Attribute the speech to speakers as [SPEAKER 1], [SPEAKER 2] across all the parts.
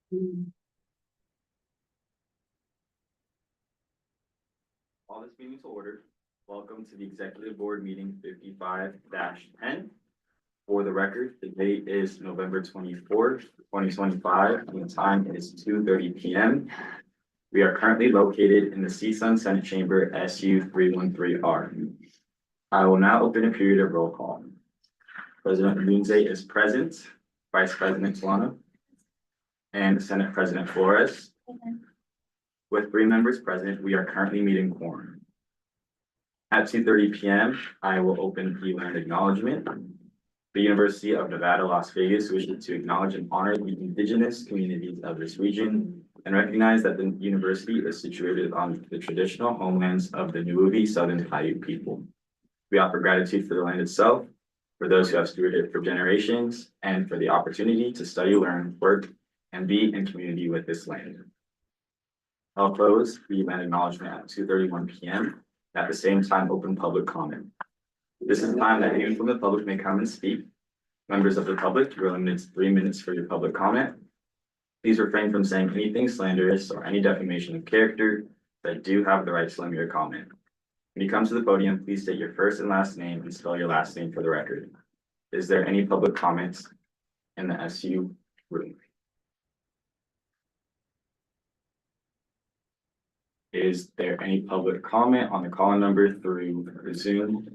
[SPEAKER 1] All this meeting to order. Welcome to the Executive Board Meeting 55-10. For the record, the date is November 24th, 2025, and the time is 2:30 p.m. We are currently located in the CSUN Senate Chamber SU313r. I will now open a period of roll call. President Munze is present, Vice President Solano, and Senate President Flores. With 3 members present, we are currently meeting quorum. At 2:30 p.m., I will open the land acknowledgement. The University of Nevada, Las Vegas wishes to acknowledge and honor the indigenous communities of this region and recognize that the university is situated on the traditional homelands of the Nuuvi Southern Paiute people. We offer gratitude for the land itself, for those who have stewarded it for generations, and for the opportunity to study, learn, work, and be in community with this land. I'll close the land acknowledgement at 2:31 p.m. At the same time, open public comment. This is the time that anyone from the public may come and speak. Members of the public, you're limited to 3 minutes for your public comment. Please refrain from saying anything slanderous or any defamation of character, but do have the right to limit your comment. When you come to the podium, please state your first and last name and spell your last name for the record. Is there any public comments in the SU room? Is there any public comment on the call number through Zoom?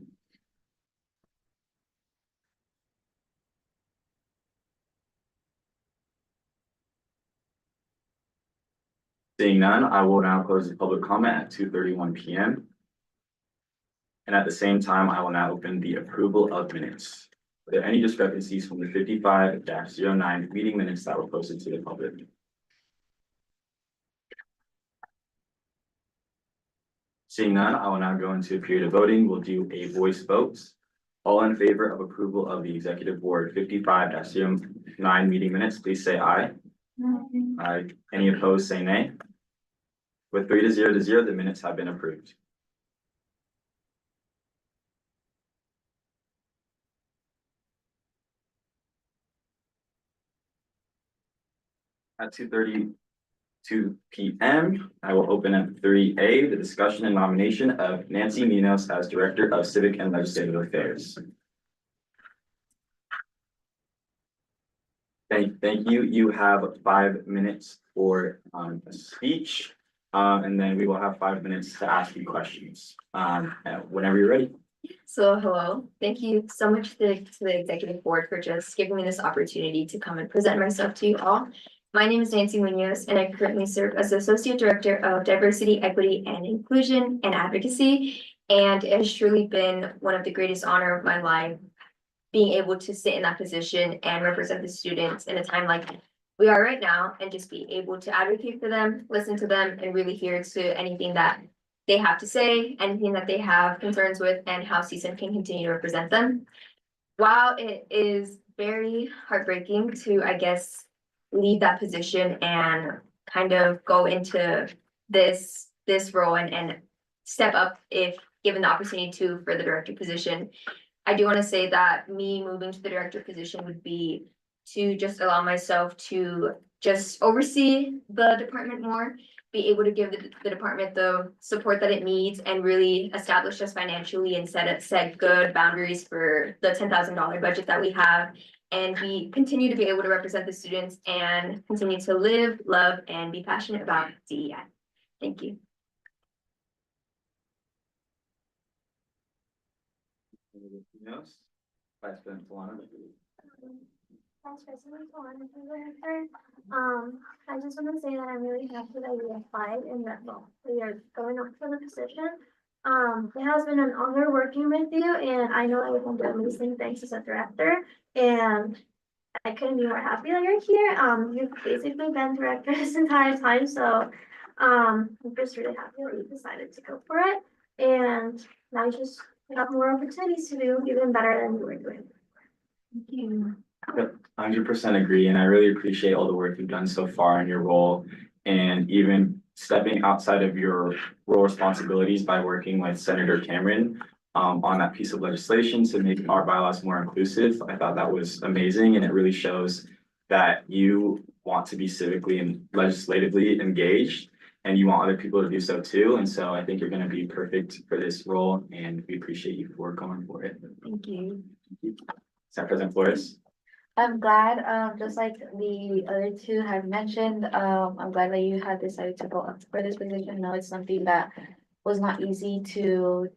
[SPEAKER 1] Seeing none, I will now close the public comment at 2:31 p.m. And at the same time, I will now open the approval of minutes. Are there any discrepancies from the 55-09 meeting minutes that were posted to the public? Seeing none, I will now go into a period of voting. We'll do a voice vote. All in favor of approval of the Executive Board 55-09 meeting minutes, please say aye. Aye. Any opposed, say nay. With 3-0 to 0, the minutes have been approved. At 2:32 p.m., I will open at 3A, the discussion and nomination of Nancy Minos as Director of Civic and Legislative Affairs. Thank you. You have 5 minutes for a speech, and then we will have 5 minutes to ask you questions whenever you're ready.
[SPEAKER 2] So hello, thank you so much to the Executive Board for just giving me this opportunity to come and present myself to you all. My name is Nancy Munoz, and I currently serve as Associate Director of Diversity, Equity, and Inclusion and Advocacy. And it has truly been one of the greatest honor of my life, being able to sit in that position and represent the students in a time like we are right now, and just be able to advocate for them, listen to them, and really hear to anything that they have to say, anything that they have concerns with, and how CSUN can continue to represent them. While it is very heartbreaking to, I guess, leave that position and kind of go into this role and step up if given the opportunity to for the director position, I do want to say that me moving to the director position would be to just allow myself to just oversee the department more, be able to give the department the support that it needs, and really establish us financially and set good boundaries for the $10,000 budget that we have. And we continue to be able to represent the students and continue to live, love, and be passionate about DEI. Thank you.
[SPEAKER 1] Yes. Vice President Solano.
[SPEAKER 3] Vice President Solano, I just want to say that I'm really happy that we applied and that we are going up for the position. It has been an honor working with you, and I know that we can do amazing things as a director, and I couldn't be more happy that you're here. You've basically been director this entire time, so I'm just really happy that you decided to go for it, and now you just have more opportunities to do even better than you were doing.
[SPEAKER 2] Thank you.
[SPEAKER 1] 100% agree, and I really appreciate all the work you've done so far in your role, and even stepping outside of your role responsibilities by working with Senator Cameron on that piece of legislation to make our bylaws more inclusive. I thought that was amazing, and it really shows that you want to be civically and legislatively engaged, and you want other people to do so too. And so I think you're going to be perfect for this role, and we appreciate you for going for it.
[SPEAKER 2] Thank you.
[SPEAKER 1] Senate President Flores.
[SPEAKER 4] I'm glad, just like the other two have mentioned, I'm glad that you have decided to go up for this position. I know it's something that was not easy to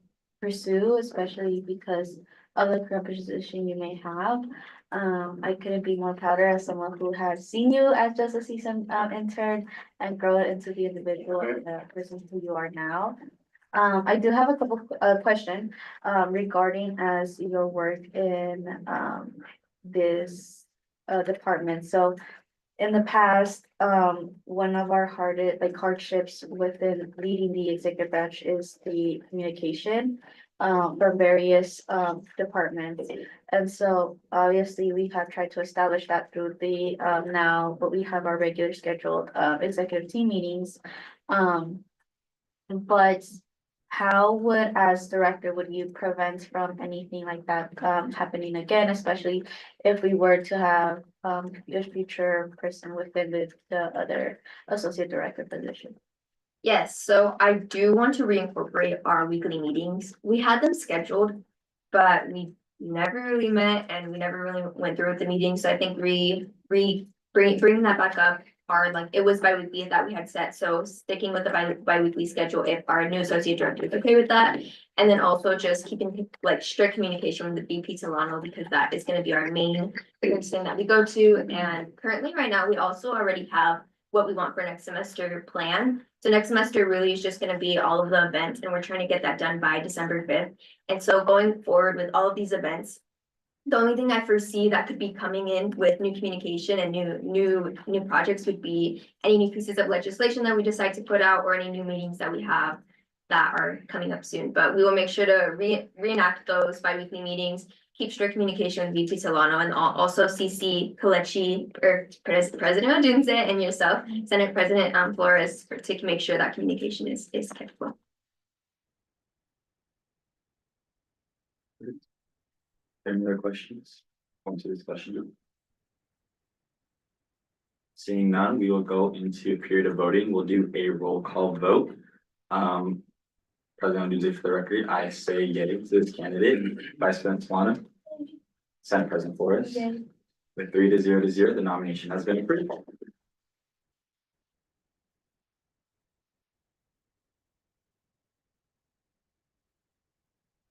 [SPEAKER 4] pursue, especially because of the current position you may have. I couldn't be more prouder as someone who has seen you as just a seasoned intern and grow it into the individual and the person who you are now. I do have a couple question regarding as your work in this department. So in the past, one of our hardships within leading the executive branch is the communication from various departments. And so obviously we have tried to establish that through the but we have our regular scheduled executive team meetings. But how would, as director, would you prevent from anything like that happening again, especially if we were to have a future person within the other associate director position?
[SPEAKER 2] Yes, so I do want to reincorporate our weekly meetings. We had them scheduled, but we never really met and we never really went through with the meetings. So I think bringing that back up are like, it was bi-weekly that we had set. So sticking with the bi-weekly schedule if our new associate director is okay with that. And then also just keeping like strict communication with the VP Solano, because that is going to be our main thing that we go to. And currently right now, we also already have what we want for next semester plan. So next semester really is just going to be all of the events, and we're trying to get that done by December 5th. And so going forward with all of these events, the only thing I foresee that could be coming in with new communication and new projects would be any new pieces of legislation that we decide to put out, or any new meetings that we have that are coming up soon. But we will make sure to reenact those bi-weekly meetings, keep strict communication with VP Solano, and also CC Kalechi, or President Odunze, and yourself, Senate President Flores, to make sure that communication is kept well.
[SPEAKER 1] Any other questions? On to discussion. Seeing none, we will go into a period of voting. We'll do a roll call vote. President Odunze, for the record, I say yay to this candidate. Vice President Solano. Senate President Flores.
[SPEAKER 3] Yay.
[SPEAKER 1] With 3-0, the nomination has been approved.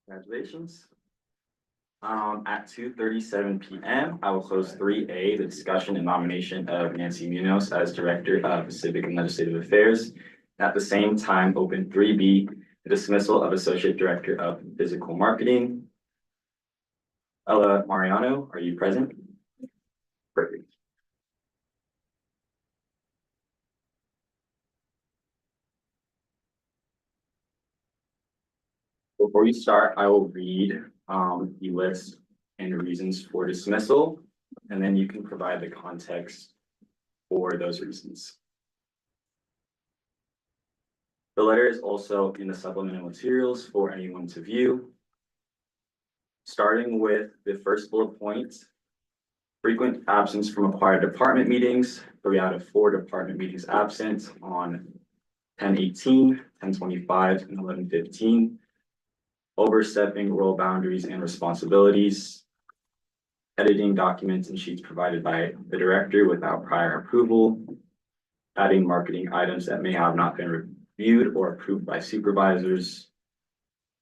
[SPEAKER 1] Congratulations. At 2:37 p.m., I will close 3A, the discussion and nomination of Nancy Munoz as Director of Civic and Legislative Affairs. At the same time, open 3B, the dismissal of Associate Director of Physical Marketing. Ella Mariano, are you present? Perfect. Before we start, I will read the list and reasons for dismissal, and then you can provide the context for those reasons. The letter is also in the supplemental materials for anyone to view. Starting with the first bullet point, frequent absence from required department meetings, 3 out of 4 department meetings absent on 10/18, 10/25, and 11/15. Overstepping role boundaries and responsibilities. Editing documents and sheets provided by the director without prior approval. Adding marketing items that may have not been reviewed or approved by supervisors.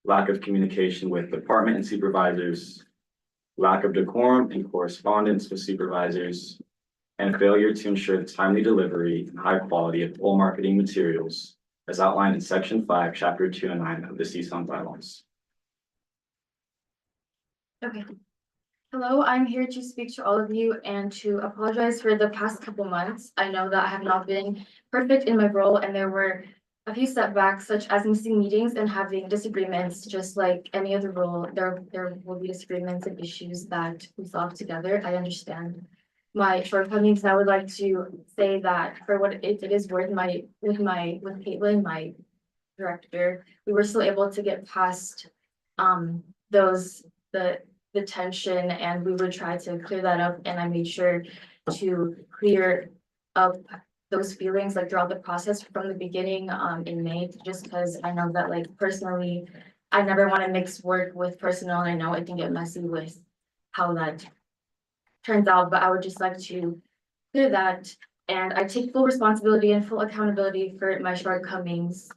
[SPEAKER 1] Lack of communication with department and supervisors. Lack of decorum and correspondence with supervisors. And failure to ensure the timely delivery and high quality of all marketing materials as outlined in Section 5, Chapter 209 of the CSUN bylaws.
[SPEAKER 5] Okay. Hello, I'm here to speak to all of you and to apologize for the past couple months. I know that I have not been perfect in my role, and there were a few setbacks, such as missing meetings and having disagreements. Just like any other role, there will be disagreements and issues that we solve together. I understand my shortcomings. I would like to say that for what it is worth, with Caitlin, my director, we were still able to get past the tension, and we would try to clear that up, and I made sure to clear up those feelings like throughout the process from the beginning in May, just because I know that like personally, I never want to mix work with personal, and I know it can get messy with how that turns out, but I would just like to clear that. And I take full responsibility and full accountability for my shortcomings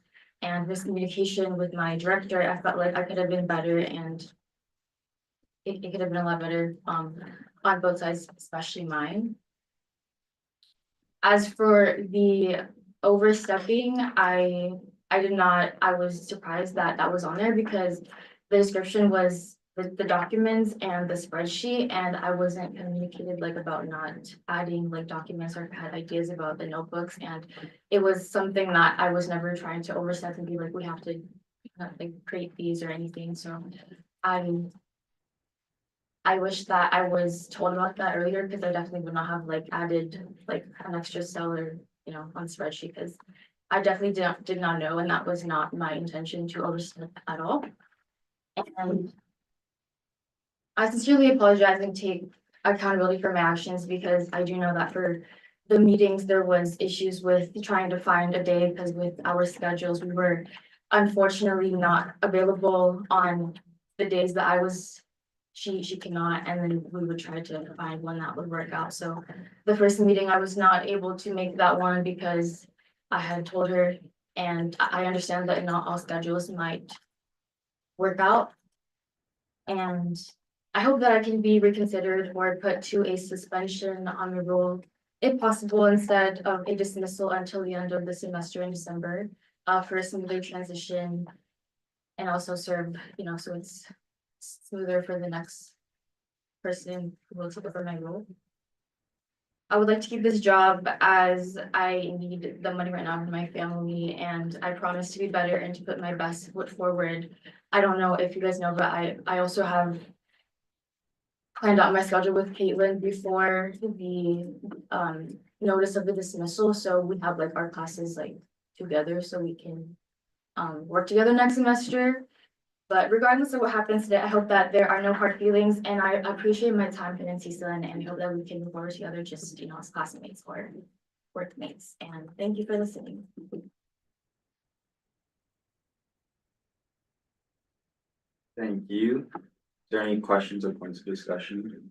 [SPEAKER 5] and miscommunication with my director. I felt like I could have been better, and it could have been a lot better on both sides, especially mine. As for the overstepping, I was surprised that that was on there because the description was the documents and the spreadsheet, and I wasn't communicated like about not adding like documents or had ideas about the notebooks, and it was something that I was never trying to overstep and be like, we have to like create these or anything, so I wish that I was told about that earlier, because I definitely would not have like added like an extra cell or, on spreadsheet, because I definitely did not know, and that was not my intention to overstep at all. And I sincerely apologize and take accountability for my actions, because I do know that for the meetings, there was issues with trying to find a day, because with our schedules, we were unfortunately not available on the days that I was she cannot, and then we would try to find one that would work out. So the first meeting, I was not able to make that one because I had told her, and I understand that not all schedules might work out. And I hope that I can be reconsidered or put to a suspension on the role, if possible, instead of a dismissal until the end of the semester in December, for a smoother transition, and also serve, so it's smoother for the next person who will take over my role. I would like to keep this job as I need the money right now for my family, and I promise to be better and to put my best foot forward. I don't know if you guys know, but I also have planned out my schedule with Caitlin before the notice of the dismissal, so we have like our classes like together, so we can work together next semester. But regardless of what happens today, I hope that there are no hard feelings, and I appreciate my time in CSUN, and hope that we can move forward together, just, as classmates or workmates. And thank you for listening.
[SPEAKER 1] Thank you. Is there any questions or points of discussion?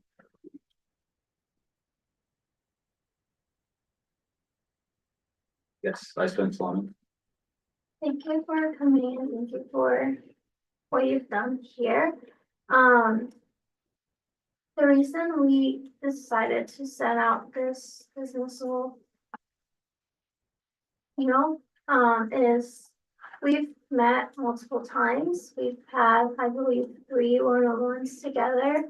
[SPEAKER 1] Yes, Vice President Solomon.
[SPEAKER 3] Thank you for coming in. Thank you for what you've done here. The reason we decided to set out this dismissal, is we've met multiple times. We've had, I believe, 3 one-on-ones together,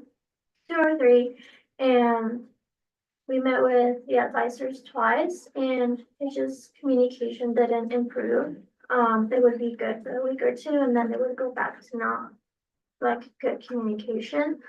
[SPEAKER 3] 2 or 3, and we met with the advisors twice, and it's just communication didn't improve. It would be good for a week or 2, and then it would go back to not like good communication.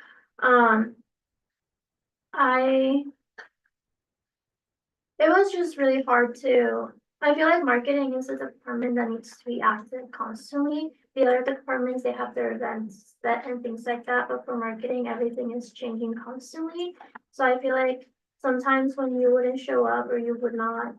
[SPEAKER 3] It was just really hard to, I feel like marketing is a department that needs to be active constantly. The other departments, they have their events that and things like that, but for marketing, everything is changing constantly. So I feel like sometimes when you wouldn't show up or you would not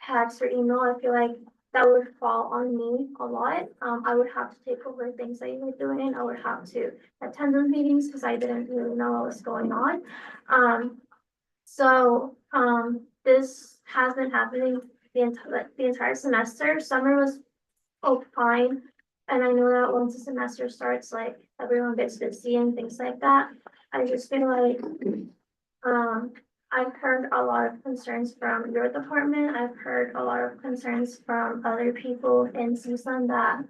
[SPEAKER 3] text or email, I feel like that would fall on me a lot. I would have to take over things that you were doing. I would have to attend those meetings because I didn't really know what was going on. This has been happening the entire semester. Summer was fine, and I know that once the semester starts, like everyone gets busy and things like that. I just feel like I've heard a lot of concerns from your department. I've heard a lot of concerns from other people in CSUN that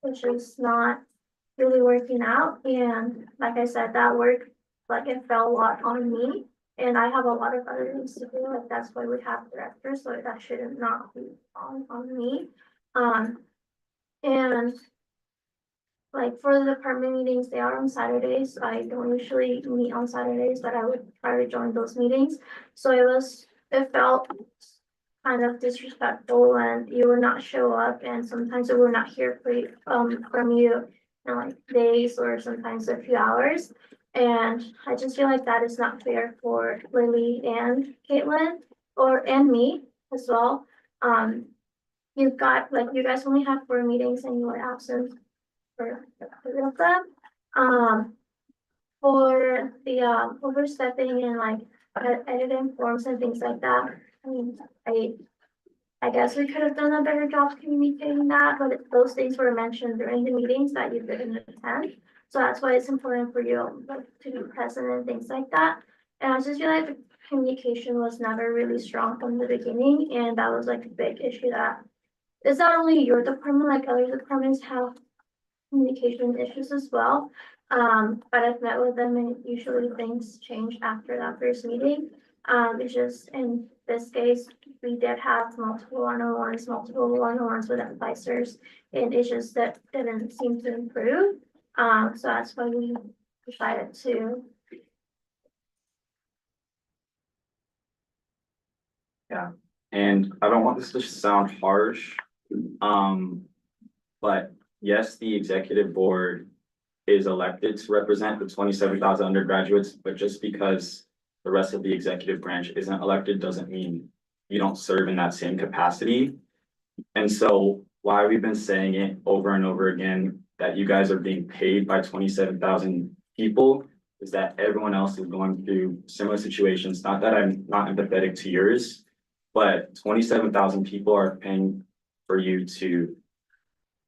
[SPEAKER 3] it's just not really working out. And like I said, that work, like it fell a lot on me. And I have a lot of other things to do, like that's why we have directors, so that shouldn't not be on me. And like for the department meetings, they are on Saturdays. I don't usually meet on Saturdays, but I would try to join those meetings. So it felt kind of disrespectful when you would not show up, and sometimes we would not hear from you in like days or sometimes a few hours. And I just feel like that is not fair for Lily and Caitlin, and me as well. You've got, like, you guys only have 4 meetings and you were absent for 3 of them. For the overstepping and like editing forms and things like that. I mean, I guess we could have done a better job communicating that, but those things were mentioned during the meetings that you didn't attend. So that's why it's important for you like to be present and things like that. And I just feel like the communication was never really strong from the beginning, and that was like a big issue that it's not only your department, like other departments have communication issues as well. But I've met with them and usually things change after that first meeting. It's just in this case, we did have multiple one-on-ones with advisors, and it's just that didn't seem to improve. So that's why we decided to.
[SPEAKER 1] And I don't want this to sound harsh. But yes, the executive board is elected to represent the 27,000 undergraduates, but just because the rest of the executive branch isn't elected doesn't mean you don't serve in that same capacity. And so why we've been saying it over and over again, that you guys are being paid by 27,000 people, is that everyone else is going through similar situations. Not that I'm not empathetic to yours, but 27,000 people are paying for you to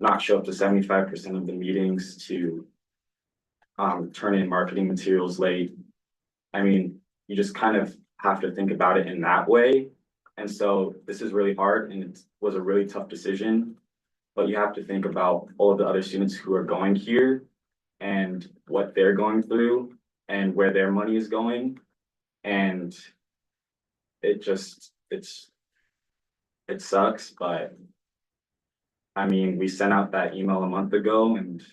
[SPEAKER 1] not show up to 75% of the meetings, to turn in marketing materials late. I mean, you just kind of have to think about it in that way. And so this is really hard and it was a really tough decision. But you have to think about all of the other students who are going here and what they're going through and where their money is going. And it sucks, but I mean, we sent out that email a month ago and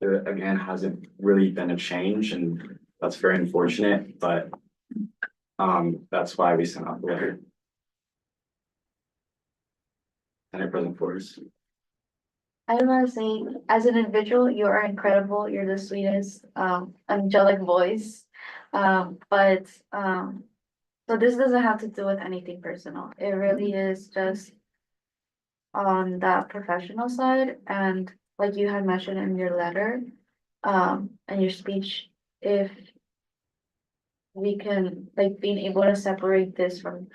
[SPEAKER 1] there again hasn't really been a change, and that's very unfortunate, but that's why we sent out the letter. Senate President Forrest.
[SPEAKER 4] I want to say, as an individual, you are incredible. You're the sweetest, angelic voice. But so this doesn't have to do with anything personal. It really is just on that professional side. And like you had mentioned in your letter, and your speech, if we can, like, being able to separate this from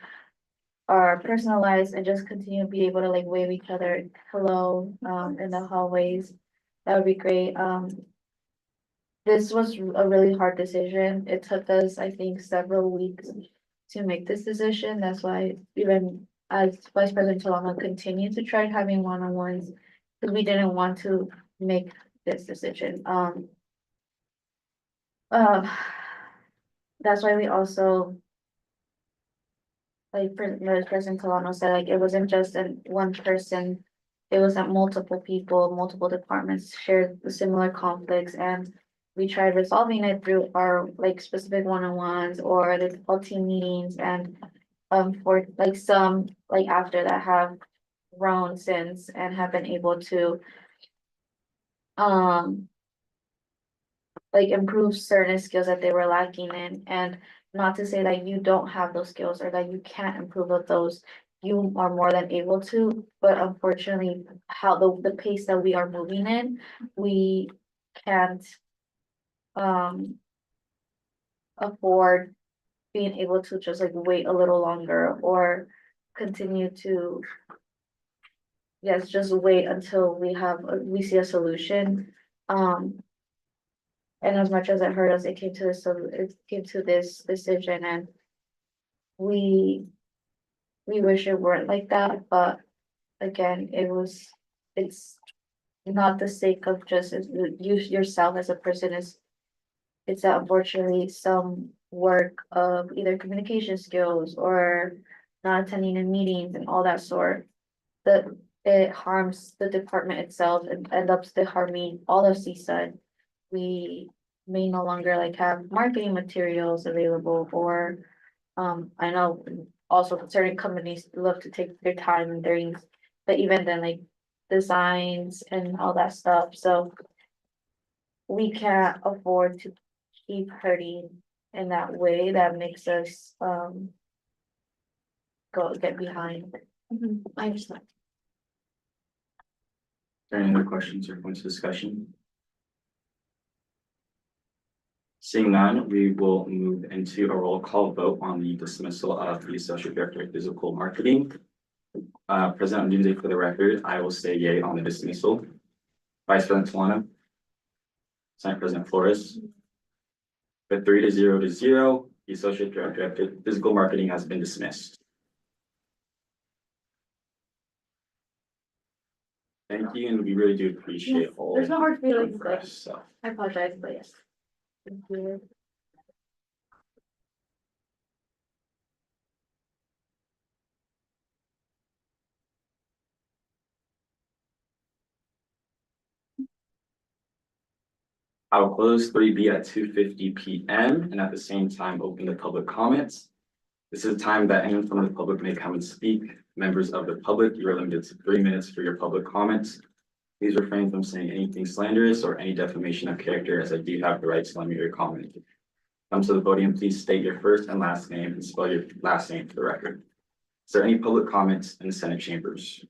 [SPEAKER 4] our personal lives and just continue to be able to like wave each other hello in the hallways, that would be great. This was a really hard decision. It took us, I think, several weeks to make this decision. That's why even as Vice President Talama continued to try having one-on-ones, because we didn't want to make this decision. That's why we also, like President Solano said, like it wasn't just one person. It was that multiple people, multiple departments shared the similar conflicts, and we tried resolving it through our like specific one-on-ones or the all team meetings, and for like some like after that have grown since and have been able to like improve certain skills that they were lacking in. And not to say that you don't have those skills or that you can't improve with those, you are more than able to, but unfortunately, how the pace that we are moving in, we can't afford being able to just like wait a little longer or continue to just wait until we see a solution. And as much as it hurt us, it came to this decision, and we wish it weren't like that, but again, it's not the sake of just you yourself as a person, it's that unfortunately some work of either communication skills or not attending in meetings and all that sort, that it harms the department itself and ends up harming all of CSUN. We may no longer like have marketing materials available, or I know also certain companies love to take their time and things, but even then like designs and all that stuff, so we can't afford to keep hurting in that way that makes us, get behind.
[SPEAKER 5] I understand.
[SPEAKER 1] Are there any other questions or points of discussion? Seeing none, we will move into a roll call vote on the dismissal of the Associate Director of Physical Marketing. President Odunze, for the record, I will say yay on the dismissal. Vice President Solano. Senate President Flores. With 3-0, the Associate Director of Physical Marketing has been dismissed. Thank you, and we really do appreciate all.
[SPEAKER 5] There's no hard feelings,
[SPEAKER 1] for us, so.
[SPEAKER 5] I apologize, but yes. Thank you.
[SPEAKER 1] I will close 3B at 2:50 PM and at the same time open the public comments. This is a time that anyone from the public may come and speak. Members of the public, you are limited to 3 minutes for your public comments. Please refrain from saying anything slanderous or any defamation of character, as I do have the right to limit your comment. Come to the podium, please state your first and last name and spell your last name for the record. Is there any public comments in the Senate chambers?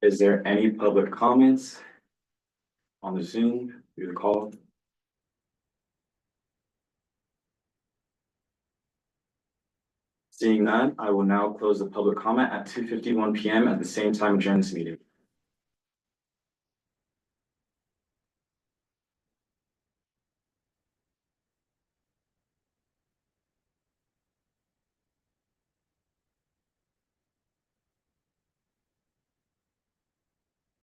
[SPEAKER 1] Is there any public comments on the Zoom, through the call? Seeing none, I will now close the public comment at 2:51 PM at the same time adjourn this meeting.